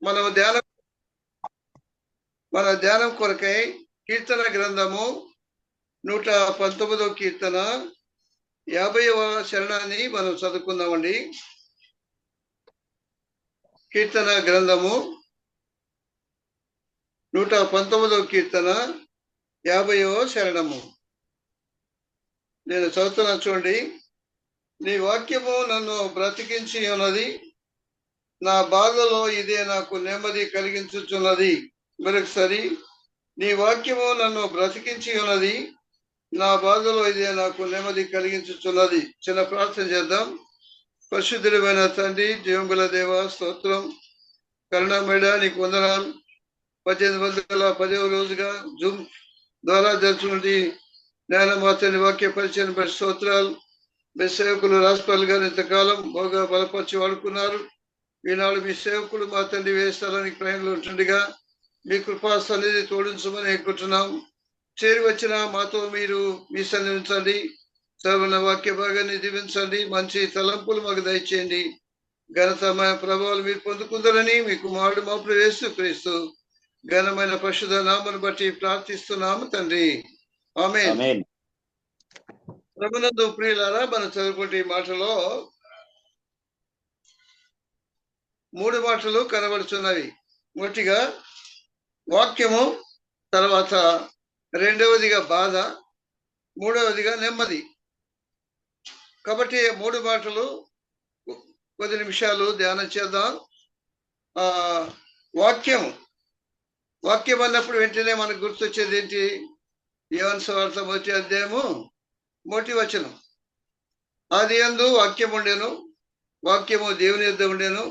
మన ధ్యానం కొరకై కీర్తన గ్రంథము 119వ కీర్తన 50వ శరణాన్ని మనం చదువుకుందామండి. కీర్తన గ్రంథము 119వ కీర్తన 50వ శరణము. నేను చదువుతున్నా చూడండి. నీ వాక్యము నన్ను బ్రతికించి ఉన్నది, నా బాధలో ఇదే నాకు నెమ్మది కలిగించుచున్నది. మరొకసారి, నీ వాక్యము నన్ను బ్రతికించి ఉన్నది, నా బాధలో ఇదే నాకు నెమ్మది కలిగించుచున్నది. చిన్న ప్రార్థన చేద్దాం. పరిశుద్ధుడైన తండ్రి, జీవంగల దేవ, స్తోత్రం. కరుణామయుడా, నీకు వందనాలు. 1810వ రోజుగా జూమ్ ద్వారా జరుగుతున్నది జ్ఞానమాతని వాక్య పరిచయం బట్టి స్తోత్రాలు. మీ సేవకులు రాజపాల్ గారు ఇంతకాలం బాగా బలపరిచి వాడుకున్నారు. ఈనాడు మీ సేవకుడు మా తండ్రి వేస్తానికి ప్రయాణంలో ఉంటుండగా మీ కృపా సన్నిధి తోడించమని అనుకుంటున్నాం. చేరి వచ్చిన మాతో మీరు మీ సన్నిధించండి. చదువున్న వాక్య భాగాన్ని దీవించండి. మంచి తలంపులు మాకు దయచేయండి. ఘనతమైన ప్రభావాలు మీరు పొందుకుందరని మీ కుమారుడు మా యేసు క్రీస్తు ఘనమైన పరిశుద్ధ నామను బట్టి ప్రార్థిస్తున్నాము తండ్రి. ఆమేన్. ప్రభునందు ప్రియులారా, మనం చదువుకుంటే ఈ మాటలో 3 మాటలు కనబడుతున్నవి. మొదటిగా వాక్యము, తర్వాత రెండవదిగా బాధ, మూడవదిగా నెమ్మది. కాబట్టి 3 మాటలు కొద్ది నిమిషాలు ధ్యానం చేద్దాం. వాక్యం అన్నప్పుడు వెంటనే మనకు గుర్తొచ్చేది ఏంటి? యోహాను సువార్త 1వ అధ్యాయము 1వ వచనం. ఆదియందు వాక్యం ఉండెను, వాక్యము దేవుని యొద్ద ఉండెను,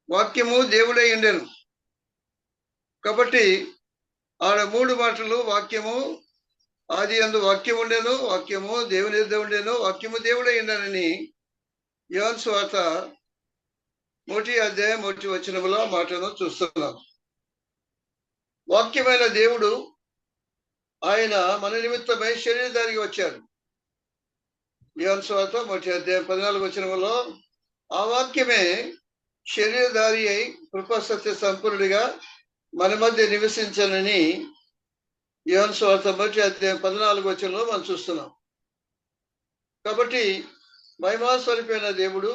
వాక్యము దేవుడై ఉండెను. కాబట్టి ఆడ 3 మాటలు, వాక్యము, ఆదియందు వాక్యం ఉండెను, వాక్యము దేవుని యొద్ద ఉండెను, వాక్యము దేవుడై ఉండెనని యోహాను సువార్త 1వ అధ్యాయం 1వ వచనములో మాటను చూస్తున్నాం. వాక్యమైన దేవుడు ఆయన మన నిమిత్తమై శరీరధారిగా వచ్చాడు. యోహాను సువార్త 1వ అధ్యాయం 14వ వచనములో ఆ వాక్యమే శరీరధారి అయి కృపా సత్య సంపూర్ణుడిగా మన మధ్య నివసించనని యోహాను సువార్త 1వ అధ్యాయం 14వ వచనంలో మనం చూస్తున్నాం. కాబట్టి మహిమాస్వరూపైన దేవుడు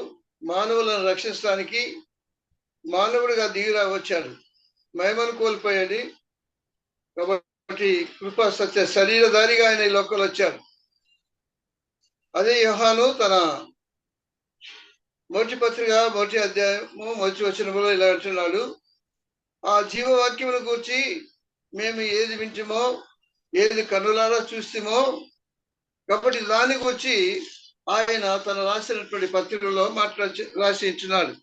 మానవులను రక్షించడానికి మానవుడిగా దిగిరా వచ్చాడు. మహిమను కోల్పోయాడు. కాబట్టి కృపా సత్య శరీరధారిగా ఆయన ఈ లోకంలో వచ్చాడు. అదే యోహాను తన మొదటి పత్రిక 1వ అధ్యాయము 1వ వచనంలో ఇలా అంటున్నాడు. ఆ జీవవాక్యమును గూర్చి మేము ఏది వింటామో, ఏది కన్నులారా చూస్తామో, కాబట్టి దాని గురించి ఆయన తన రాసినటువంటి పత్రికలో రాసి ఇచ్చినాడు.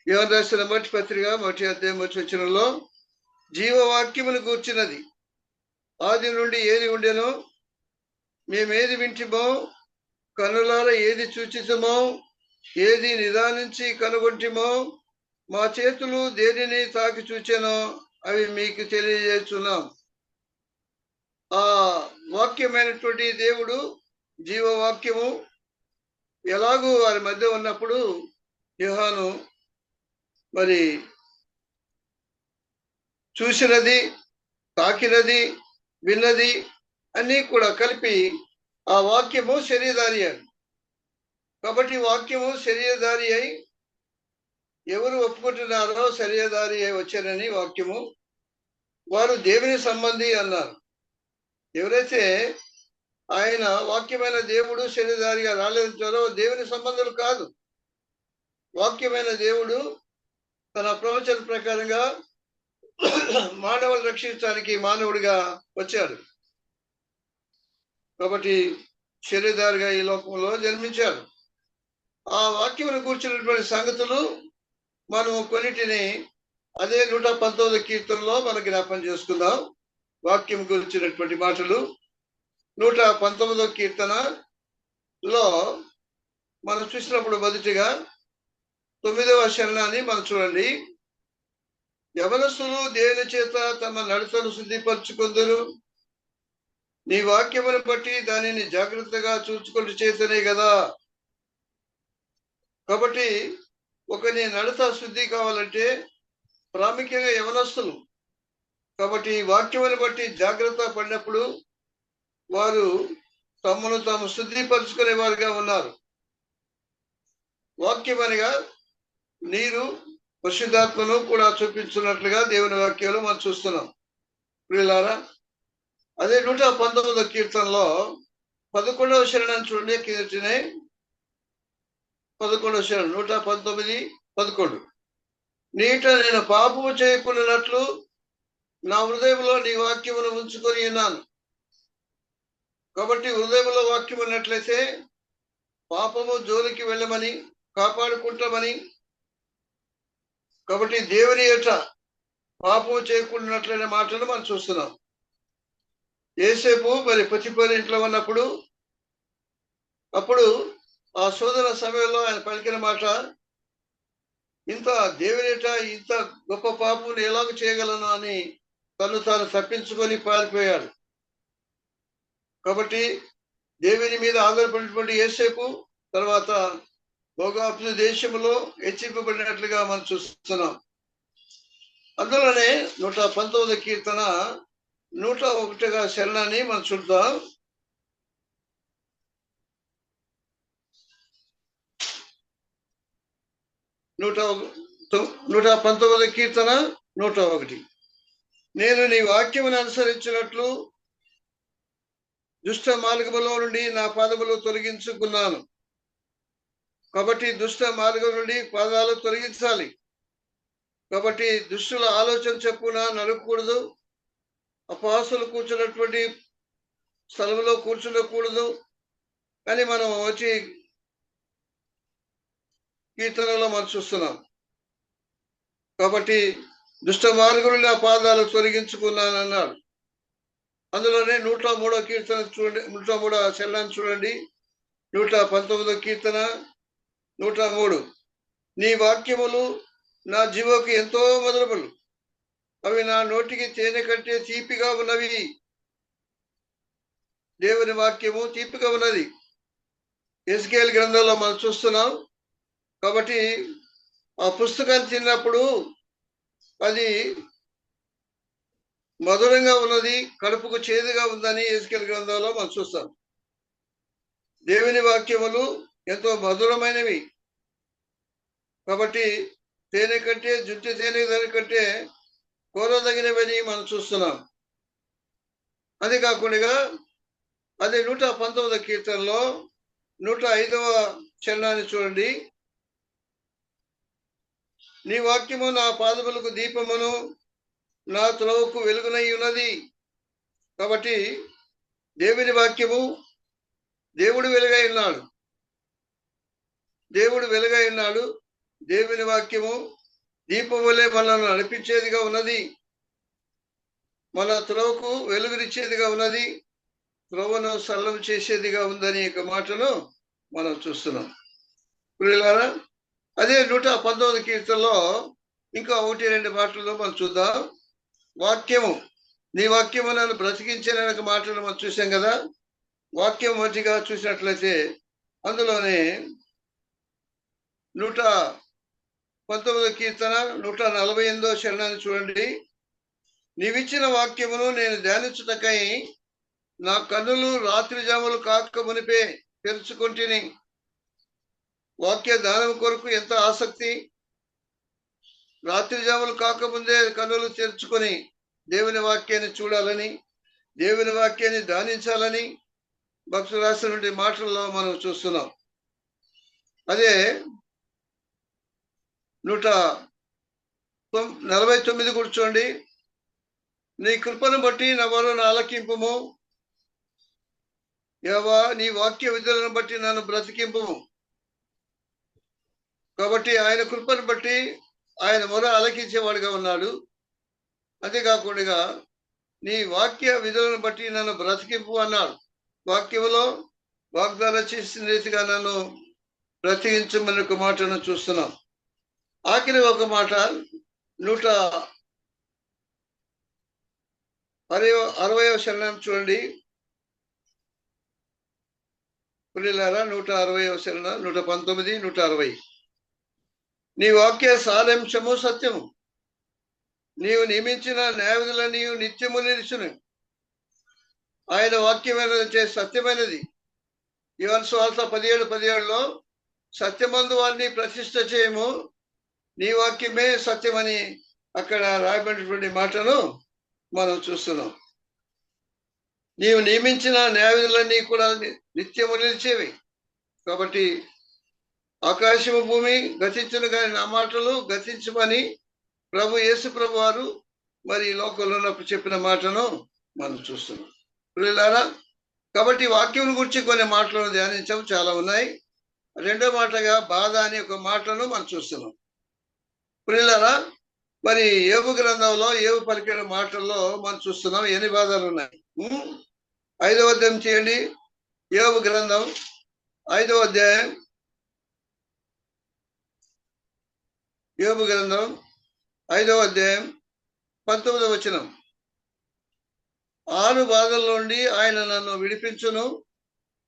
యోహాను రాసిన మొదటి పత్రిక 1వ అధ్యాయం 1వ వచనంలో జీవవాక్యమును గూర్చినది ఆది నుండి ఏది ఉండెనో, మేమేది వింటిమో, కన్నులారా ఏది చూచితమో, ఏది నిదానించి కనుగొంటిమో, మా చేతులు దేనిని తాకి చూచెనో అవి మీకు తెలియజేస్తున్నాం. ఆ వాక్యమైనటువంటి దేవుడు, జీవవాక్యము ఎలాగూ వారి మధ్య ఉన్నప్పుడు యోహాను మరి చూసినది, తాకినది, విన్నది అన్నీ కూడా కలిపి ఆ వాక్యము శరీరధారి అయి. కాబట్టి వాక్యము శరీరధారి అయి ఎవరు ఒప్పుకుంటున్నారో శరీరధారి అయి వచ్చారని వాక్యము, వారు దేవుని సంబంధి అన్నారు. ఎవరైతే ఆయన వాక్యమైన దేవుడు శరీరధారిగా రాలేదంటారో దేవుని సంబంధులు కాదు. వాక్యమైన దేవుడు తన ప్రవచన ప్రకారంగా మానవులు రక్షించడానికి మానవుడిగా వచ్చాడు. కాబట్టి శరీరధారిగా ఈ లోకంలో జన్మించాడు. ఆ వాక్యమును కూర్చున్నటువంటి సంగతులు మనం కొన్నిటిని అదే 119వ కీర్తనలో మనం జ్ఞాపం చేసుకుందాం. వాక్యం గురించినటువంటి మాటలు 119వ కీర్తనలో మనం చూసినప్పుడు మొదటిగా 9వ శరణాన్ని మనం చూడండి. యవనస్తులు దేని చేత తమ నడతను శుద్ధిపరచుకుందరు, నీ వాక్యమును బట్టి దానిని జాగ్రత్తగా చూసుకుంటూ చేతనే కదా. కాబట్టి ఒకని నడత శుద్ధి కావాలంటే ప్రాముఖ్యంగా యవనస్తులు. కాబట్టి ఈ వాక్యమును బట్టి జాగ్రత్త పడినప్పుడు వారు తమను తాము శుద్ధిపరుచుకునే వారుగా ఉన్నారు. వాక్యం అనగా నీరు పరిశుద్ధాత్మను కూడా చూపించున్నట్లుగా దేవుని వాక్యంలో మనం చూస్తున్నాం. ప్రియులారా, అదే 119వ కీర్తనలో 11వ శరణం చూడండి. కిందటినే 11వ శరణం 119, 11. నీట నేను పాపము చేయకున్నట్లు నా హృదయంలో నీ వాక్యమును ఉంచుకొని ఉన్నాను. కాబట్టి హృదయంలో వాక్యం ఉన్నట్లయితే పాపము జోలికి వెళ్ళమని కాపాడుకుంటామని. కాబట్టి దేవుని యొక్క పాపము చేయకుండాట్లనే మాటను మనం చూస్తున్నాం. యేసేపు మరి పొతిఫెర ఇంట్లో ఉన్నప్పుడు అప్పుడు ఆ శోధన సమయంలో ఆయన పలికిన మాట, ఇంత దేవునిట ఇంత గొప్ప పాపం ఎలాగ చేయగలను అని తను తాను తప్పించుకొని పారిపోయాడు. కాబట్టి దేవుని మీద ఆధారపడినటువంటి యేసేపు తర్వాత భోగాప్తు దేశంలో హెచ్చింపబడినట్లుగా మనం చూస్తున్నాం. అందులోనే 119వ కీర్తన 101వ శరణాన్ని మనం చూద్దాం. నూట 119వ కీర్తన 101. నేను నీ వాక్యమును అనుసరించినట్లు దుష్ట మార్గములో నుండి నా పాదములు తొలగించుకున్నాను. కాబట్టి దుష్ట మార్గం నుండి పాదాలు తొలగించాలి. కాబట్టి దుష్టుల ఆలోచన చెప్పున నడకూడదు. అపహాసులు కూర్చున్నటువంటి స్థలంలో కూర్చుండకూడదు అని మనం వచ్చి కీర్తనలో మనం చూస్తున్నాం. కాబట్టి దుష్ట మార్గులు నా పాదాలు తొలగించుకున్నానన్నాడు. అందులోనే 103వ కీర్తన చూడండి, 103వ శరణాన్ని చూడండి. 119వ కీర్తన 103. నీ వాక్యములు నా జీవకు ఎంతో మధురములు, అవి నా నోటికి తేనె కంటే తీపిగా ఉన్నవి. దేవుని వాక్యము తీపిగా ఉన్నది. యెహెజ్కేలు గ్రంథంలో మనం చూస్తున్నాం. కాబట్టి ఆ పుస్తకాన్ని తిన్నప్పుడు అది మధురంగా ఉన్నది, కడుపుకు చేదుగా ఉందని యెహెజ్కేలు గ్రంథంలో మనం చూస్తాం. దేవుని వాక్యములు ఎంతో మధురమైనవి. కాబట్టి తేనె కంటే జుట్టు తేనె దానికంటే కోరదగినవని మనం చూస్తున్నాం. అది కాకుండా అది 119వ కీర్తనలో 105వ చరణాన్ని చూడండి. నీ వాక్యము నా పాదములకు దీపమును నా త్రోవకు వెలుగునై ఉన్నది. కాబట్టి దేవుని వాక్యము, దేవుడు వెలుగై ఉన్నాడు. దేవుడు వెలుగై ఉన్నాడు. దేవుని వాక్యము దీపం వలె మనల్ని నడిపించేదిగా ఉన్నది. మన త్రోవకు వెలుగునిచ్చేదిగా ఉన్నది. త్రోవను సరళం చేసేదిగా ఉందని ఒక మాటను మనం చూస్తున్నాం. ప్రియులారా, అదే 119వ కీర్తనలో ఇంకా 1-2 మాటల్లో మనం చూద్దాం. వాక్యము, నీ వాక్యము నన్ను బ్రతికించిన మాటలు మనం చూసాం కదా. వాక్యం మంచిగా చూసినట్లయితే అందులోనే 119వ కీర్తన 148వ శరణాన్ని చూడండి. నీవిచ్చిన వాక్యమును నేను ధ్యానించుటకై నా కన్నులు రాత్రి జాములు కాక మునిపే తెరుచుకుంటుని. వాక్య దానం కొరకు ఎంత ఆసక్తి! రాత్రి జాములు కాకముందే కన్నులు తెరుచుకొని దేవుని వాక్యాన్ని చూడాలని, దేవుని వాక్యాన్ని ధ్యానించాలని భక్తులు రాసినటువంటి మాటల్లో మనం చూస్తున్నాం. అదే 149 కూర్చోండి. నీ కృపను బట్టి నా వలన ఆలకింపుము, యెహోవా నీ వాక్య విధులను బట్టి నన్ను బ్రతికింపుము. కాబట్టి ఆయన కృపను బట్టి ఆయన మొర ఆలకించేవాడుగా ఉన్నాడు. అంతేకాకుండా నీ వాక్య విధులను బట్టి నన్ను బ్రతికింపు అన్నాడు. వాక్యములో వాగ్దానం చేసిన రీతిగా నన్ను బ్రతికించమని ఒక మాటను చూస్తున్నాం. ఆఖరి ఒక మాట 160వ శరణం చూడండి. పిల్లలారా, 160వ శరణం 119, 160. నీ వాక్య సారాంశము సత్యము, నీవు నియమించిన న్యాయవిధులని నిత్యము నిలుచును. ఆయన వాక్యమైనది సత్యమైనది. యోహాను సువార్త 17:17లో సత్యమందు వారిని ప్రతిష్ఠ చేయము, నీ వాక్యమే సత్యమని అక్కడ రాయబడినటువంటి మాటను మనం చూస్తున్నాం. నీవు నియమించిన న్యాయవిధులన్నీ కూడా నిత్యము నిలిచేవి. కాబట్టి ఆకాశము భూమి గతించును కానీ నా మాటలు గతించమని ప్రభు యేసు ప్రభు వారు మరి లోకంలో ఉన్నప్పుడు చెప్పిన మాటను మనం చూస్తున్నాం. పిల్లలారా, కాబట్టి వాక్యం గురించి కొన్ని మాటలను ధ్యానించాము, చాలా ఉన్నాయి. రెండో మాటగా బాధ అనే ఒక మాటను మనం చూస్తున్నాం. పిల్లలారా, మరి యోబు గ్రంథంలో యోబు పలికిన మాటల్లో మనం చూస్తున్నాం ఎన్ని బాధలు ఉన్నాయి. 5వ అధ్యాయం చేయండి. యోబు గ్రంథం 5వ అధ్యాయం. యోబు గ్రంథం 5వ అధ్యాయం 19వ వచనం. 6 బాధల నుండి ఆయన నన్ను విడిపించును,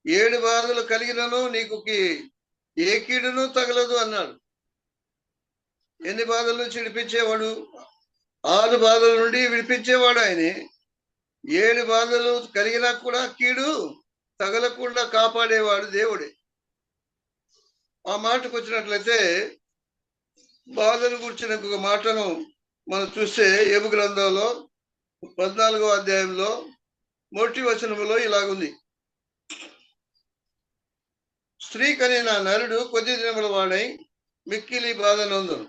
7 బాధలు కలిగినను నీకు ఏ కీడును తగలదు అన్నాడు. ఎన్ని బాధల నుంచి విడిపించేవాడు? 6 బాధల నుండి విడిపించేవాడు ఆయనే. 7 బాధలు కలిగినా కూడా కీడు తగలకుండా కాపాడేవాడు దేవుడే. ఆ మాటకు వచ్చినట్లయితే బాధను గురించిన ఒక మాటను మనం చూస్తే యోబు గ్రంథంలో 14వ అధ్యాయంలో 1వ వచనములో ఇలాగుంది. స్త్రీ కనిన నరుడు కొద్ది దినముల వాడై మిక్కిలి బాధ నొందును.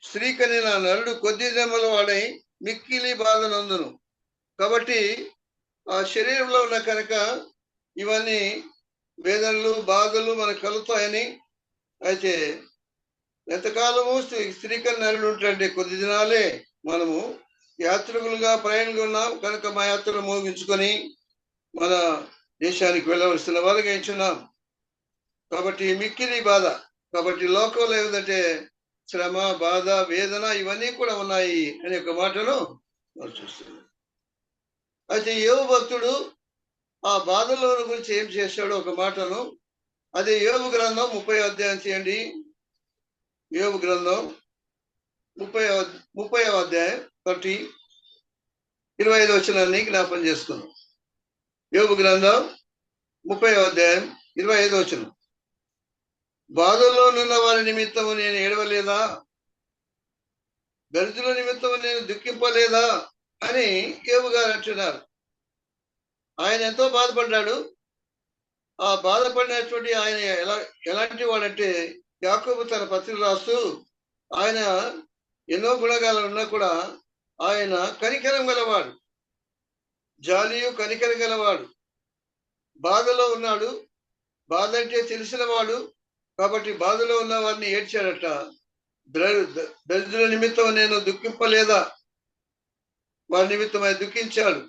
స్త్రీ కనిన నరుడు కొద్ది దినముల వాడై మిక్కిలి బాధ నొందును. కాబట్టి ఆ శరీరంలో ఉన్న కనుక ఇవన్నీ వేదనలు బాధలు మనకు కలుగుతాయని. అయితే ఎంతకాలము స్త్రీ కనిన నరుడు ఉంటే కొద్ది దినాలే. మనము యాత్రికులుగా ప్రయాణంగా ఉన్నాం కనుక మా యాత్రను ముగించుకొని మన దేశానికి వెళ్ళవలసిన వాళ్ళకి ఎంచున్నాం. కాబట్టి మిక్కిలి బాధ. కాబట్టి లోకంలో ఏమిటంటే శ్రమ, బాధ, వేదన ఇవన్నీ కూడా ఉన్నాయి అనే ఒక మాటను మనం చూస్తున్నాం. అయితే యోబు భక్తుడు ఆ బాధల గురించి ఏం చేశాడో ఒక మాటను, అది యోబు గ్రంథం 30వ అధ్యాయం చేయండి. యోబు గ్రంథం 30వ అధ్యాయం 25వ వచనాన్ని జ్ఞాపం చేసుకున్నాం. యోబు గ్రంథం 30వ అధ్యాయం 25వ వచనం. బాధల్లో నున్న వారి నిమిత్తము నేను ఏడవలేదా, దరిద్రుల నిమిత్తము నేను దుఃఖింపలేదా అని యోబు గారు అంటున్నారు. ఆయన ఎంతో బాధపడ్డాడు. ఆ బాధపడినటువంటి ఆయన ఎలాంటి వాడంటే, యాకోబు తన పత్రిక రాస్తూ ఆయన ఎన్నో గుణగాలు ఉన్నా కూడా ఆయన కనికరం గలవాడు, జాలియు కనికరం గలవాడు. బాధలో ఉన్నాడు, బాధ అంటే తెలిసిన వాడు. కాబట్టి బాధలో ఉన్న వారిని ఏడ్చాడట. దరిద్రుల నిమిత్తం నేను దుఃఖింపలేదా, వారి నిమిత్తమై దుఃఖించాడు.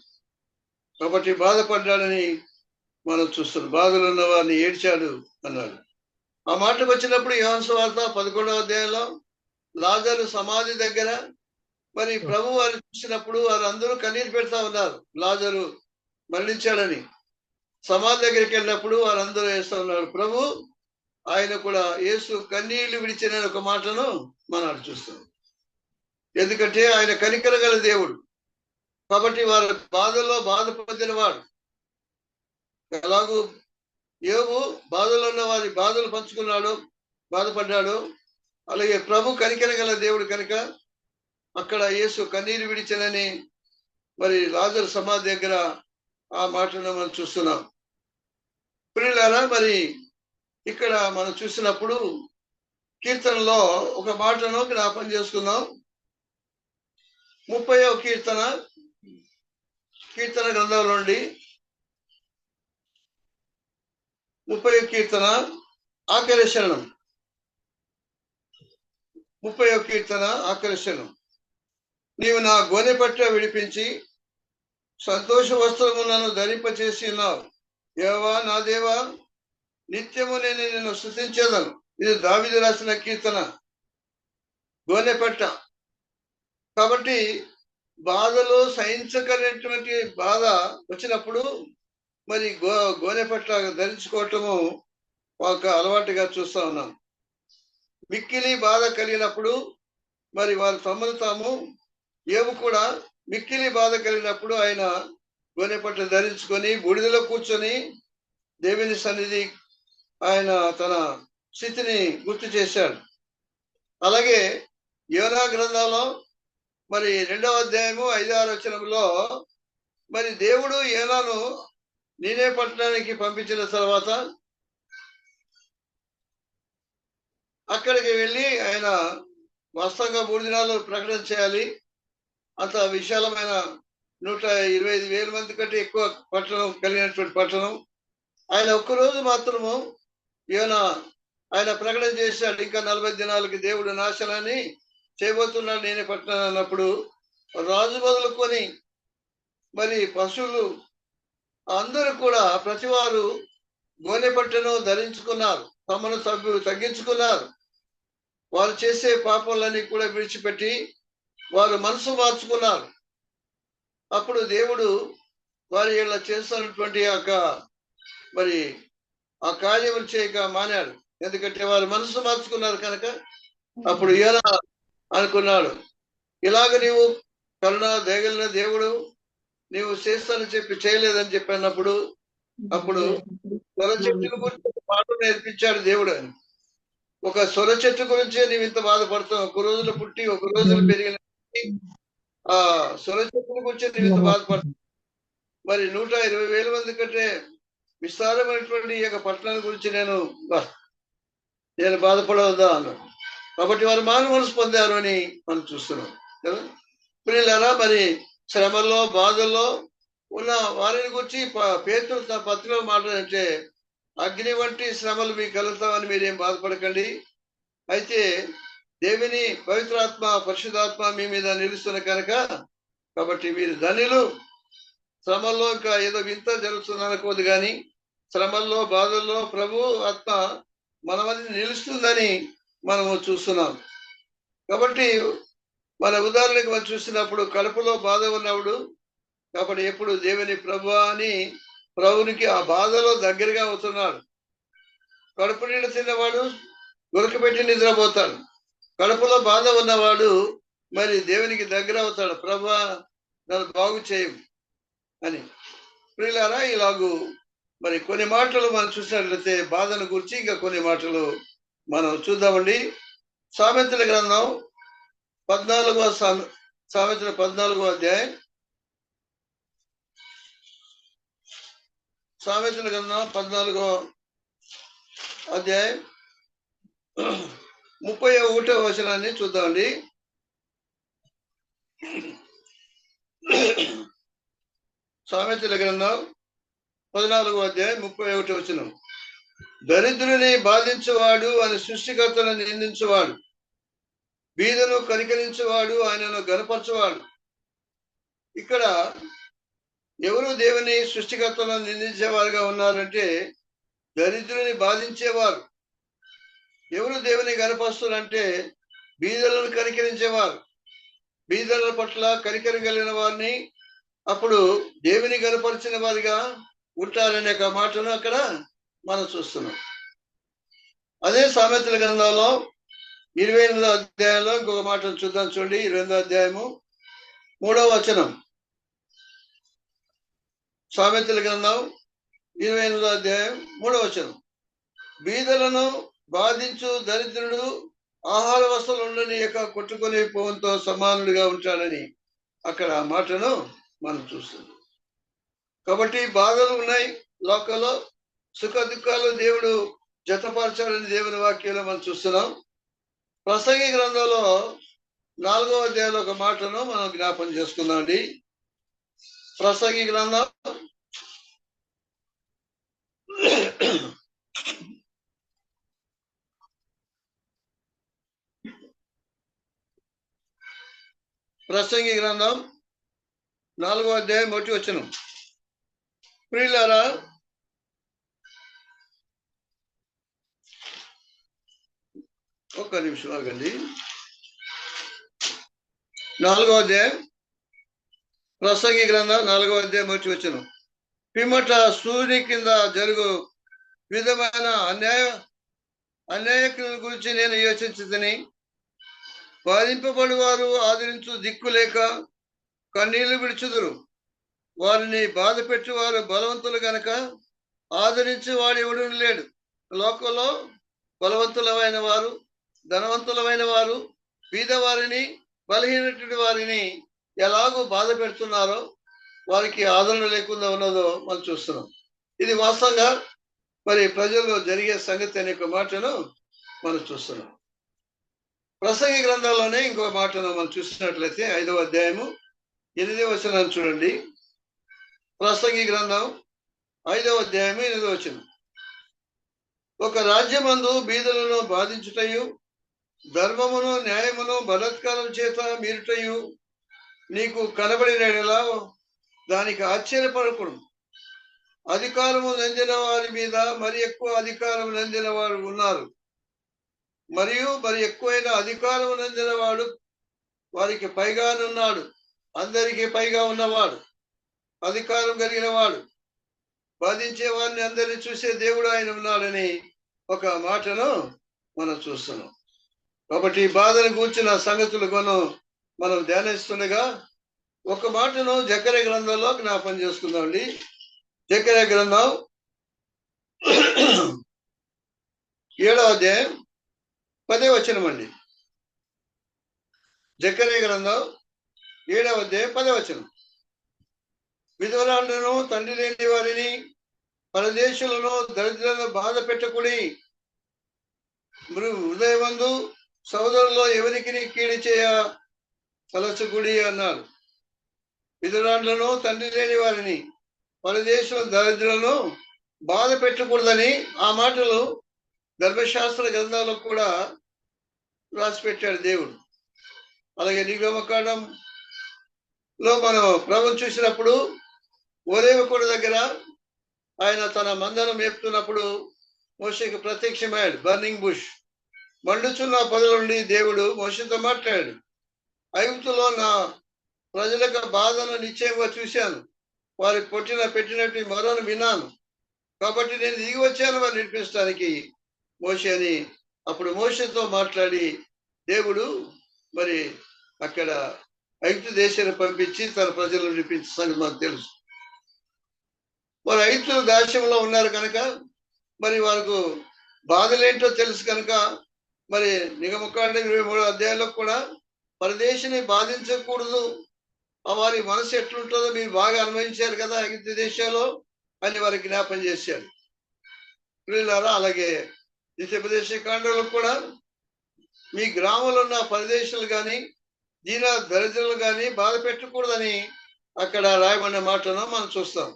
కాబట్టి బాధపడ్డాడని మనం చూస్తున్నాం. బాధలు ఉన్న వారిని ఏడ్చాడు అన్నాడు. ఆ మాటకు వచ్చినప్పుడు యోహాను సువార్త 11వ అధ్యాయంలో లాజరు సమాధి దగ్గర మరి ప్రభు వారు చూసినప్పుడు వారందరూ కన్నీరు పెడతా ఉన్నారు. లాజరు మరణించాడని. సమాధి దగ్గరికి వెళ్ళినప్పుడు వారందరూ వేస్తూ ఉన్నారు. ప్రభు ఆయన కూడా యేసు కన్నీళ్లు విడిచిన ఒక మాటను మనం చూస్తున్నాం. ఎందుకంటే ఆయన కనికర గల దేవుడు. కాబట్టి వారి బాధల్లో బాధపడిన వాడు. ఎలాగూ యోబు బాధలో ఉన్న వారి బాధలు పంచుకున్నాడు, బాధపడ్డాడు. అలాగే ప్రభు కనికర గల దేవుడు కనుక అక్కడ యేసు కన్నీరు విడిచనని మరి లాజరు సమాధి దగ్గర ఆ మాటను మనం చూస్తున్నాం. ప్రియులారా, మరి ఇక్కడ మనం చూసినప్పుడు కీర్తనలో ఒక మాటను జ్ఞాపం చేసుకుందాం. 30వ కీర్తన గ్రంథం నుండి 30వ కీర్తన ఆఖరి శరణం. 30వ కీర్తన ఆఖరి శరణం. నీవు నా గోనె పట్ట విడిపించి సంతోష వస్త్రము నన్ను ధరింపచేసి ఉన్నావు. యెహోవా నా దేవా, నిత్యము నేను నిన్ను స్తుతించేదను. ఇది దావీదు రాసిన కీర్తన, గోనె పట్ట. కాబట్టి బాధలో సహించగలిగినటువంటి బాధ వచ్చినప్పుడు మరి గోనె పట్ట ధరించుకోవటము ఒక అలవాటుగా చూస్తా ఉన్నాం. మిక్కిలి బాధ కలిగినప్పుడు మరి వారు తమను తాము యోబు కూడా మిక్కిలి బాధ కలిగినప్పుడు ఆయన గొనె పట్టు ధరించుకొని బూడిదలో కూర్చొని దేవుని సన్నిధి ఆయన తన స్థితిని గుర్తు చేశాడు. అలాగే యోనా గ్రంథంలో మరి 2వ అధ్యాయము 5-6 వచనంలో మరి దేవుడు యోనాను నీనే పట్టణానికి పంపించిన తర్వాత అక్కడికి వెళ్ళి ఆయన వాస్తవంగా 3 దినాలు ప్రకటన చేయాలి. అంత విశాలమైన 125,000 మంది కంటే ఎక్కువ పట్టణం కలిగినటువంటి పట్టణం. ఆయన ఒక్కరోజు మాత్రము యోనా ఆయన ప్రకటన చేశాడు. ఇంకా 40 దినాలకి దేవుడు నాశనాన్ని చేయబోతున్నాడు నేనే పట్టణం అన్నప్పుడు రాజు మొదలుకొని మరి పశువులు అందరూ కూడా ప్రతివారు గోనె పట్టను ధరించుకున్నారు, తమను తగ్గించుకున్నారు. వారు చేసే పాపములన్నీ కూడా విడిచిపెట్టి వారు మనసు మార్చుకున్నారు. అప్పుడు దేవుడు వారి ఇలా చేస్తున్నటువంటి మరి ఆ కార్యములు చేయక మానాడు. ఎందుకంటే వారు మనసు మార్చుకున్నారు కనుక. అప్పుడు యోనా అనుకున్నాడు, ఇలాగ నీవు కరుణ దయగలిగిన దేవుడు నీవు చేస్తానని చెప్పి చేయలేదని చెప్పినప్పుడు అప్పుడు సొర చెట్టును గురించి పాట నేర్పించాడు దేవుడు అని. ఒక సొర చెట్టు గురించే నీవు ఇంత బాధపడతావు. ఒక రోజులో పుట్టి ఒక రోజులో పెరిగిన ఆ సొర చెట్టును గురించి నీవు ఇంత బాధపడతావు. మరి 120,000 మంది కంటే విస్తారమైనటువంటి ఈ యొక్క పట్టణాల గురించి నేను బాధపడవద్దా అన్నాడు. కాబట్టి వారు మారు మనసు పొందారు అని మనం చూస్తున్నాం కదా. ప్రియులారా, మరి శ్రమల్లో బాధల్లో ఉన్న వారిని గురించి పేతురు తన పత్రికలో మాట్లాడంటే అగ్ని వంటి శ్రమలు మీకు కలుగుతామని మీరేం బాధపడకండి. అయితే దేవుని పవిత్రాత్మ పరిశుద్ధాత్మ మీ మీద నిలుస్తున్న కనుక కాబట్టి మీరు ధన్యులు. శ్రమల్లో ఇంకా ఏదో వింత జరుగుతుంది అనుకోదు, కానీ శ్రమల్లో బాధల్లో ప్రభు ఆత్మ మన మధ్య నిలుస్తుందని మనము చూస్తున్నాం. కాబట్టి మన ఉదాహరణకు మనం చూసినప్పుడు కడుపులో బాధ ఉన్నప్పుడు కాబట్టి ఎప్పుడు దేవుని ప్రభు అని ప్రభునికి ఆ బాధలో దగ్గరగా అవుతున్నాడు. కడుపు నీళ్ళు తిన్నవాడు గురకపెట్టి నిద్రపోతాడు. కడుపులో బాధ ఉన్నవాడు మరి దేవునికి దగ్గర అవుతాడు. ప్రభా నన్ను బాగు చేయు అని. ప్రియులారా, ఇలాగూ మరి కొన్ని మాటలు మనం చూసినట్లయితే బాధను గురించి ఇంకా కొన్ని మాటలు మనం చూద్దామండి. సామెతల గ్రంథం 14వ సామెతల 14వ అధ్యాయం. సామెతల గ్రంథం 14వ అధ్యాయం 31వ వచనాన్ని చూద్దామండి. సామెతల గ్రంథం 14వ అధ్యాయం 31వ వచనం. దరిద్రుని బాధించువాడు అని సృష్టికర్తను నిందించువాడు, బీదను కనికరించువాడు ఆయనను గనపరచువాడు. ఇక్కడ ఎవరు దేవుని సృష్టికర్తలను నిందించేవారుగా ఉన్నారంటే దరిద్రుని బాధించేవారు. ఎవరు దేవుని గనపరుస్తారంటే బీదలను కనికరించేవారు. బీదల పట్ల కనికరం కలిగిన వారిని అప్పుడు దేవుని గనపరిచిన వారిగా ఉంటారనే మాటను అక్కడ మనం చూస్తున్నాం. అదే సామెతల గ్రంథంలో 28వ అధ్యాయంలో ఇంకొక మాటను చూద్దాం. చూడండి, 28వ అధ్యాయము 3వ వచనం. సామెతల గ్రంథం 28వ అధ్యాయం 3వ వచనం. బీదలను బాధించు దరిద్రుడు ఆహార వస్తువులు ఉండని యొక్క కొట్టుకొని పోవంతో సమానుడిగా ఉంటాడని అక్కడ ఆ మాటను మనం చూస్తున్నాం. కాబట్టి బాధలు ఉన్నాయి లోకంలో, సుఖ దుఃఖాలు దేవుడు జతపరచాలని దేవుని వాక్యంలో మనం చూస్తున్నాం. ప్రసంగి గ్రంథంలో 4వ అధ్యాయంలో ఒక మాటను మనం జ్ఞాపం చేసుకుందాం అండి. ప్రసంగి గ్రంథం 4వ అధ్యాయం 1వ వచనం. ప్రియులారా, ఒక్క నిమిషం ఆగండి. 4వ అధ్యాయం ప్రసంగి గ్రంథం 4వ అధ్యాయం 1వ వచనం. పిమ్మట సూర్యుని కింద జరుగు విధమైన అన్యాయ క్రియల గురించి నేను యోచించుదని బాధింపబడి వారు ఆదరించు దిక్కు లేక కన్నీళ్లు విడుచుదురు. వారిని బాధ పెట్టి వారు బలవంతులు గనక ఆదరించి వాడు ఎవడు లేడు. లోకంలో బలవంతులమైన వారు, ధనవంతులమైన వారు, బీదవారిని, బలహీనటువంటి వారిని ఎలాగో బాధ పెడుతున్నారో, వారికి ఆదరణ లేకుండా ఉన్నదో మనం చూస్తున్నాం. ఇది వాస్తవంగా మరి ప్రజల్లో జరిగే సంగతి అనే ఒక మాటను మనం చూస్తున్నాం. ప్రసంగి గ్రంథంలోనే ఇంకో మాటను మనం చూసినట్లయితే 5వ అధ్యాయము 8వ వచనం చూడండి. ప్రసంగి గ్రంథం 5వ అధ్యాయము 8వ వచనం. ఒక రాజ్యమందు బీదలను బాధించుటయు, ధర్మమును న్యాయమును బలాత్కారం చేత మీరుటయు నీకు కనబడినలా దానికి ఆశ్చర్యపడకూడదు. అధికారము నందిన వారి మీద మరి ఎక్కువ అధికారం నందిన వారు ఉన్నారు, మరియు మరి ఎక్కువైన అధికారం నందిన వాడు వారికి పైగానున్నాడు. అందరికీ పైగా ఉన్నవాడు, అధికారం కలిగిన వాడు, బాధించే వారిని అందరినీ చూసే దేవుడు ఆయన ఉన్నాడని ఒక మాటను మనం చూస్తున్నాం. కాబట్టి బాధను కూర్చున్న సంగతులు మనం ధ్యానిస్తుండగా ఒక మాటను జకర్యా గ్రంథంలో జ్ఞాపం చేసుకుందామండి. జకర్యా గ్రంథం 7వ అధ్యాయం 10వ వచనం అండి. జకర్యా గ్రంథం 7వ అధ్యాయం 10వ వచనం. విధవరాండ్రను, తండ్రి లేని వారిని, పరదేశులను, దరిద్రులను బాధ పెట్టకుడి. హృదయమందు సోదరులో ఎవరికి కీడి చేయ తలచుకుడి అన్నాడు. విధవరాండ్రను, తండ్రి లేని వారిని, పరదేశుల దరిద్రులను బాధ పెట్టకూడదని ఆ మాటలు ధర్మశాస్త్ర గ్రంథాలకు కూడా రాసి పెట్టాడు దేవుడు. అలాగే నిర్గమకాండంలో మనం ప్రభువును చూసినప్పుడు ఓరేవకొండ దగ్గర ఆయన తన మందను మేపుతున్నప్పుడు మోషేకి ప్రత్యక్షమయ్యాడు. బర్నింగ్ బుష్, మండుచున్న పొదల నుండి దేవుడు మోషేతో మాట్లాడాడు. ఐగుప్తులో నా ప్రజలకు బాధను నిశ్చయంగా చూశాను, వారి పెట్టినట్టు మొరను విన్నాను, కాబట్టి నేను దిగి వచ్చాను వారిని నడిపించడానికి మోషే అని అప్పుడు మోషేతో మాట్లాడి దేవుడు మరి అక్కడ ఐగుప్తు దేశాన్ని పంపించి తన ప్రజలను నడిపించే సంగతి మనకు తెలుసు. మరి ఐగుప్తు దాస్యంలో ఉన్నారు కనుక మరి వారికి బాధలేంటో తెలుసు కనుక మరి నిర్గమకాండం 23వ అధ్యాయంలో కూడా పరదేశిని బాధించకూడదు, వారి మనసు ఎట్లుంటుందో మీరు బాగా అనుభవించారు కదా ఐగుప్తు దేశంలో అని వారికి జ్ఞాపం చేశాడు. అలాగే ద్వితీయోపదేశ కాండంలో కూడా మీ గ్రామంలో ఉన్న పరదేశులు కానీ దీన దరిద్రులు కానీ బాధ పెట్టకూడదని అక్కడ రాయబడిన మాటను మనం చూస్తాం.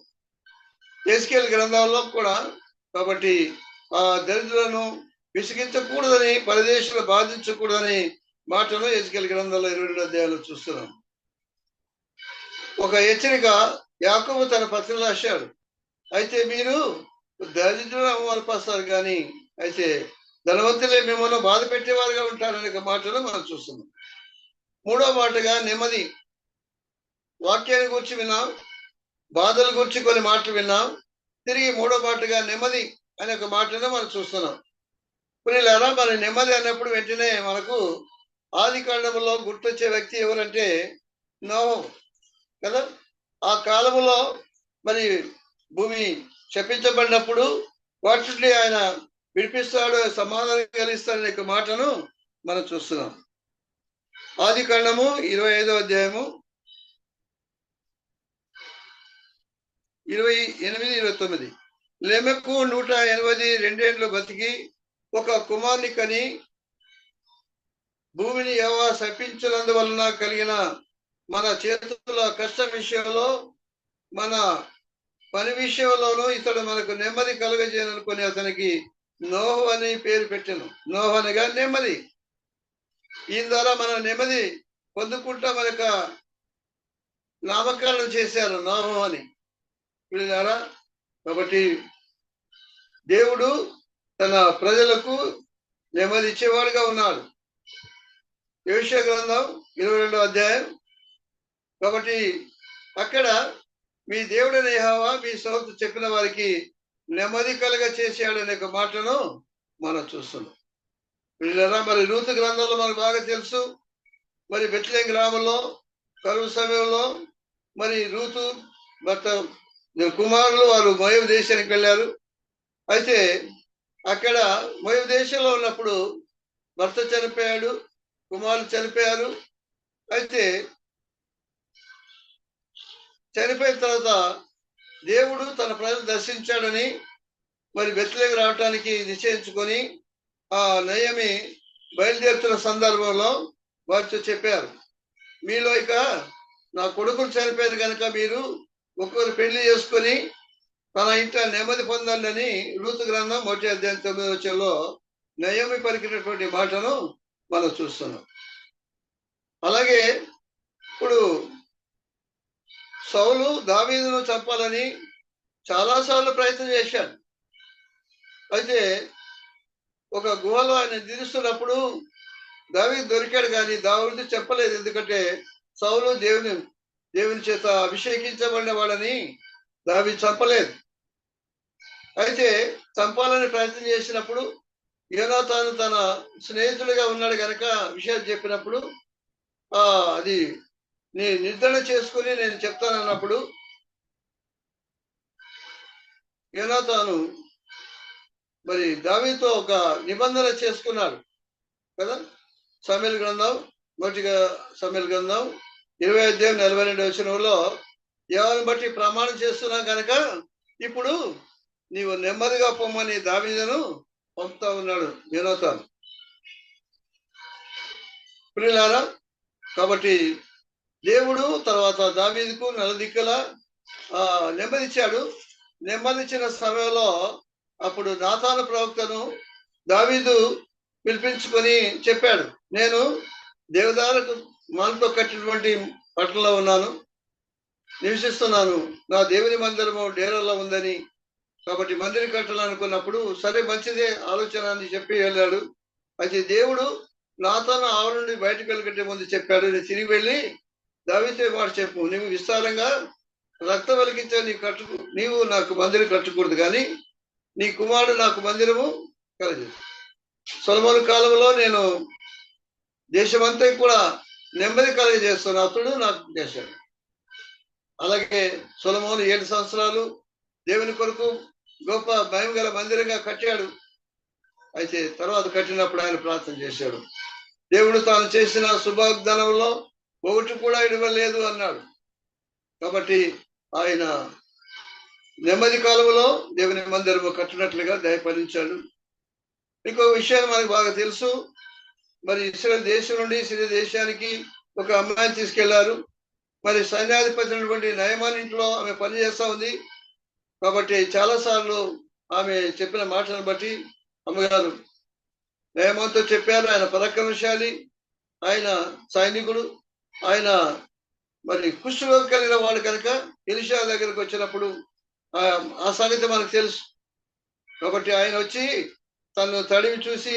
ఎస్కేల్ గ్రంథాల్లో కూడా కాబట్టి ఆ దరిద్రులను విసిగించకూడదని, పరదేశులు బాధించకూడదని మాటను ఎస్కేల్ గ్రంథంలో 22వ అధ్యాయంలో చూస్తున్నాం. ఒక హెచ్చరిక యాకోబు తన పత్రికలో రాశాడు. అయితే మీరు దరిద్రులు అవమానపరుస్తారు కానీ అయితే ధనవంతులే మిమ్మల్ని బాధ పెట్టేవారుగా ఉంటారనే మాటను మనం చూస్తున్నాం. 3వ మాటగా నెమ్మది. వాక్యాన్ని గురించి విన్నాం, బాధల గురించి కొన్ని మాటలు విన్నాం, తిరిగి 3వ మాటగా నెమ్మది అనే ఒక మాటను మనం చూస్తున్నాం. పిల్లలారా, మరి నెమ్మది అన్నప్పుడు వెంటనే మనకు ఆది కాండంలో గుర్తొచ్చే వ్యక్తి ఎవరంటే నోహు కదా. ఆ కాలంలో మరి భూమి శపించబడినప్పుడు వాటి నుండి ఆయన విడిపిస్తాడు, సమాధానం కలిగిస్తాడనే మాటను మనం చూస్తున్నాం. ఆది కాండము 25వ అధ్యాయము 28-29. లెమెకు 182 ఏళ్ళు బతికి ఒక కుమార్ని కని భూమిని యెహోవా శపించినందువలన కలిగిన మన చేతుల కష్టం విషయంలో, మన పని విషయంలోనూ ఇతడు మనకు నెమ్మది కలుగజేయనుకొని అతనికి నోహు అని పేరు పెట్టాను. నోహు అనగా నెమ్మది. ఈయన ద్వారా మనం నెమ్మది పొందుకుంటా మనక నామకరణం చేశారు నోహు అని. కాబట్టి దేవుడు తన ప్రజలకు నెమ్మది ఇచ్చేవాడుగా ఉన్నాడు. యెషయా గ్రంథం 22వ అధ్యాయం. కాబట్టి అక్కడ మీ దేవుడైన యెహోవా మీ సోదరు చెప్పిన వారికి నెమ్మది కలుగ చేశాడు అనే ఒక మాటను మనం చూస్తున్నాం. మరి రూతు గ్రంథంలో మనకు బాగా తెలుసు, మరి బెత్లెహేము గ్రామంలో కరువు సమయంలో మరి రూతు భర్త కుమారులు వారు మోయాబు దేశానికి వెళ్ళారు. అయితే అక్కడ మోయాబు దేశంలో ఉన్నప్పుడు భర్త చనిపోయాడు, కుమారులు చనిపోయారు. అయితే చనిపోయిన తర్వాత దేవుడు తన ప్రజలు దర్శించాడని మరి బెత్లెహేము రావటానికి నిశ్చయించుకొని ఆ నయమి బయలుదేరుతున్న సందర్భంలో వారితో చెప్పారు, మీలో ఇక నా కొడుకులు చనిపోయారు కనుక మీరు ఒక్కొక్కరు పెళ్లి చేసుకొని తన ఇంట నెమ్మది పొందండి అని రూతు గ్రంథం 1:9 నయోమి పలికినటువంటి మాటను మనం చూస్తున్నాం. అలాగే ఇప్పుడు సౌలు దావీదును చంపాలని చాలాసార్లు ప్రయత్నం చేశాడు. అయితే ఒక గుహలో ఆయన నిలుస్తున్నప్పుడు దావీదు దొరికాడు, కానీ దావీదు చెప్పలేదు. ఎందుకంటే సౌలు దేవుని చేత అభిషేకించబడిన వాడని దావీదు చంపలేదు. అయితే చంపాలని ప్రయత్నం చేసినప్పుడు యోనాతాను తన స్నేహితుడిగా ఉన్నాడు కనుక విషయాలు చెప్పినప్పుడు అది నీ నిర్ధారణ చేసుకుని నేను చెప్తానన్నప్పుడు యోనాతాను మరి దావీదుతో ఒక నిబంధన చేసుకున్నాడు కదా. సమూయేలు గ్రంథం 20:42 ఎవరిని బట్టి ప్రమాణం చేస్తున్నా కనుక ఇప్పుడు నీవు నెమ్మదిగా పొమ్మని దావీదును పంపుతా ఉన్నాడు యోనాతాను. ప్రియులారా, కాబట్టి దేవుడు తర్వాత దావీదుకు నలుదిక్కుల నెమ్మదిచ్చాడు. నెమ్మదిచ్చిన సమయంలో అప్పుడు నాతాను ప్రవక్తను దావీదు పిలిపించుకొని చెప్పాడు, నేను దేవదారులకు మాలతో కట్టినటువంటి పట్టణంలో ఉన్నాను, నివసిస్తున్నాను. నా దేవుని మందిరము డేరాలో ఉందని, కాబట్టి మందిరం కట్టాలనుకున్నప్పుడు సరే మంచిదే ఆలోచన అని చెప్పి వెళ్ళాడు. అయితే దేవుడు నాతాను ఆవు నుండి బయటకు వెళ్ళకంటే ముందు చెప్పాడు, నేను తిరిగి వెళ్ళి దావీదుతో మాట చెప్పు, నీవు విస్తారంగా రక్తం వెలిగించే నీవు నాకు మందిరం కట్టకూడదు, కానీ నీ కుమారుడు నాకు మందిరము కలదు. సొలొమోను కాలంలో నేను దేశమంతా కూడా నెమ్మది కలగజేస్తున్న అతడు నాకు చేశాడు. అలాగే సొలొమోను 7 సంవత్సరాలు దేవుని కొరకు గొప్ప భయం గల మందిరంగా కట్టాడు. అయితే తర్వాత కట్టినప్పుడు ఆయన ప్రార్థన చేశాడు, దేవుడు తాను చేసిన శుభాగ్దానంలో ఒకటి కూడా ఇవ్వలేదు అన్నాడు. కాబట్టి ఆయన నెమ్మది కాలంలో దేవుని మందిరము కట్టినట్లుగా దయపరించాడు. ఇంకో విషయాన్ని మనకు బాగా తెలుసు, మరి ఇశ్రాయేలు దేశం నుండి సిరియా దేశానికి ఒక అమ్మాయిని తీసుకెళ్లారు. మరి సైన్యాధిపతి అయినటువంటి నయమాన్ ఇంట్లో ఆమె పనిచేస్తా ఉంది. కాబట్టి చాలాసార్లు ఆమె చెప్పిన మాటలను బట్టి అమ్మగారు నయమాన్తో చెప్పారు, ఆయన పరాక్రమశాలి, ఆయన సైనికుడు, ఆయన మరి కుష్ఠరోగం కలిగిన వాడు కనుక ఎలీషా దగ్గరికి వచ్చినప్పుడు ఆ సంగతి మనకు తెలుసు. కాబట్టి ఆయన వచ్చి తను తడివి చూసి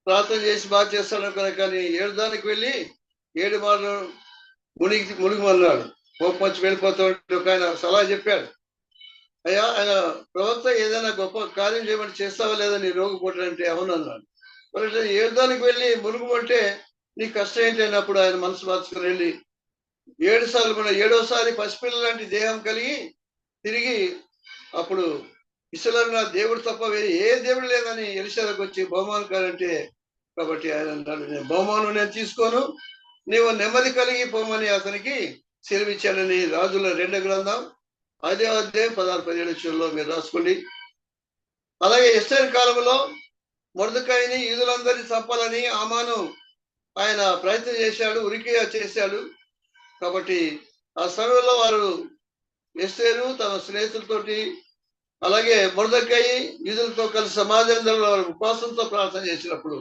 ప్రార్థన చేసి బాగా చేస్తాడు అనుకున్నా, కానీ 7 దానికి వెళ్ళి 7 మార్లు మునిగిమన్నాడు. కోపం వచ్చి వెళ్ళిపోతాడు. ఒక ఆయన సలహా చెప్పాడు, అయ్యా ఆయన ప్రవక్త ఏదైనా గొప్ప కార్యం చేయమని చేస్తావా లేదా నీ రోగు పోటాడంటే అవును అన్నాడు. మరి 7 దానికి వెళ్ళి మునుగుమంటే నీ కష్టం ఏంటి అన్నప్పుడు ఆయన మనసు మార్చుకుని వెళ్ళి 7 సార్లు కూడా 7వసారి పసిపిల్ల లాంటి దేహం కలిగి తిరిగి అప్పుడు ఇశ్రాయేలు దేవుడు తప్ప వేరే ఏ దేవుడు లేదని ఎలీషాకు వచ్చి బహుమానం కాదంటే, కాబట్టి ఆయన అన్నాడు, నేను బహుమానం నేను తీసుకోను, నీవు నెమ్మది కలిగి పోమని అతనికి సెలవిచ్చానని రాజుల 2వ గ్రంథం 5వ అధ్యాయం 16-17 మీరు రాసుకోండి. అలాగే ఎస్తేరు కాలంలో మొర్దెకైని యూదులందరినీ చంపాలని హామాను ఆయన ప్రయత్నం చేశాడు, ఉరికియా చేశాడు. కాబట్టి ఆ సమయంలో వారు ఎస్తేరు తన స్నేహితులతోటి అలాగే మొర్దెకై యూదులతో కలిసి సమాజంలో ఉపవాసంతో ప్రార్థన చేసినప్పుడు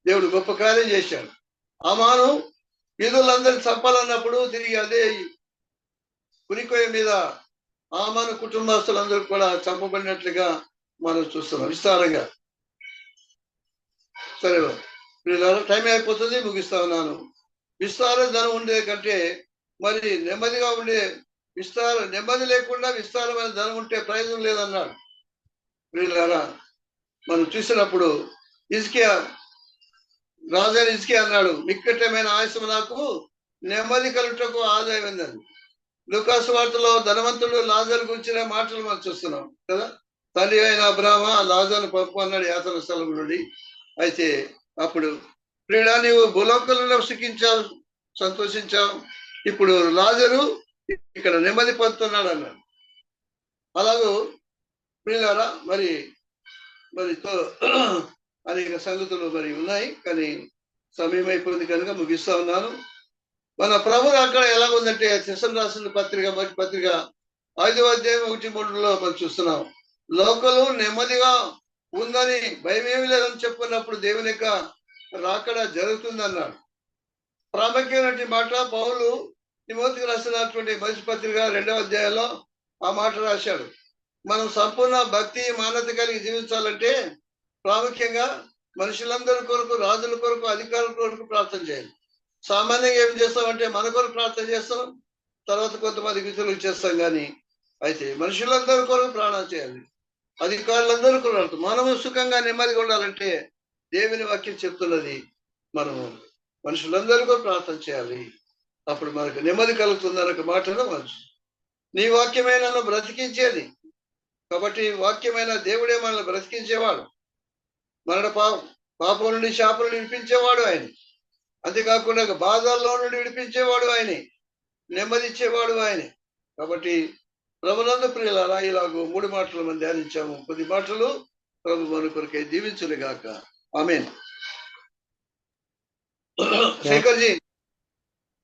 దేవుడు గొప్ప కార్యం చేశాడు. హామాను యూదులందరినీ చంపాలన్నప్పుడు తిరిగి అదే ఉరికొయ్య మీద హామాను కుటుంబస్తులందరూ కూడా చంపబడినట్లుగా మనం చూస్తున్నాం విస్తారంగా. సరే టైం అయిపోతుంది, ముగిస్తా ఉన్నాను. విస్తార ధనం ఉండే కంటే మరి నెమ్మదిగా ఉండే నెమ్మది లేకుండా విస్తారమైన ధనం ఉంటే ప్రయోజనం లేదన్నాడు. వీళ్ళారా మనం చూసినప్పుడు హిజ్కియా రాజైన హిజ్కియా అన్నాడు, మిక్కటమైన ఆయుషము నాకు నెమ్మది కలుగుటకు ఆదాయం ఉందని. లూకాసు వార్తలో ధనవంతుడు లాజరు గురించిన మాటలు మనం చూస్తున్నాం కదా. తండ్రి అయిన అబ్రాహ్మ లాజరును పంపు అన్నాడు యాతన స్థలం నుండి. అయితే అప్పుడు ప్రియుడా, నీవు భూలోకంలో సుఖించావు, సంతోషించావు, ఇప్పుడు లాజరు ఇక్కడ నెమ్మది పొందుతున్నాడు అన్నాడు. అలాగూ ప్రియులారా, మరి మరి అనేక సంగతులు మరి ఉన్నాయి, కానీ సమయం అయిపోయింది కనుక ముగిస్తా ఉన్నాను. మన ప్రభు అక్కడ ఎలా ఉందంటే శిశం రాసిన పత్రిక మొదటి పత్రిక 5వ అధ్యాయం 1-3లో మనం చూస్తున్నాం. లోకలు నెమ్మదిగా ఉందని భయం ఏమి లేదని చెప్పుకున్నప్పుడు దేవుని యొక్క రాకడ జరుగుతుంది అన్నాడు. ప్రాముఖ్యమైన మాట పౌలు తిమోతికి రాసినటువంటి మొదటి పత్రిక 2వ అధ్యాయంలో ఆ మాట రాశాడు. మనం సంపూర్ణ భక్తి మానవత కలిగి జీవించాలంటే ప్రాముఖ్యంగా మనుషులందరి కొరకు, రాజుల కొరకు, అధికారుల కొరకు ప్రార్థన చేయాలి. సామాన్యంగా ఏం చేస్తామంటే మన కొరకు ప్రార్థన చేస్తాం, తర్వాత కొంతమంది ఇతరులకు చేస్తాం. కానీ అయితే మనుషులందరి కొరకు ప్రార్థన చేయాలి, అధికారులందరూ కొరకు. మనము సుఖంగా నెమ్మదిగా ఉండాలంటే దేవుని వాక్యం చెప్తున్నది, మనము మనుషులందరూ ప్రార్థన చేయాలి. అప్పుడు మనకు నెమ్మది కలుగుతుందన్న ఒక మాటలో మనసు. నీ వాక్యమే నన్ను బ్రతికించేది. కాబట్టి వాక్యమైన దేవుడే మనల్ని బ్రతికించేవాడు, మరణ పాపం నుండి శాపం నుండి విడిపించేవాడు ఆయన. అంతేకాకుండా బాధల్లో నుండి విడిపించేవాడు ఆయనే, నెమ్మది ఇచ్చేవాడు ఆయనే. కాబట్టి ప్రభునందు ప్రియులారా, ఇలాగ 3 మాటలు మనం ధ్యానించాము. 10 మాటలు ప్రభు మన కొరకై దీవించును గాక. ఆమేన్. శేఖర్ జీ.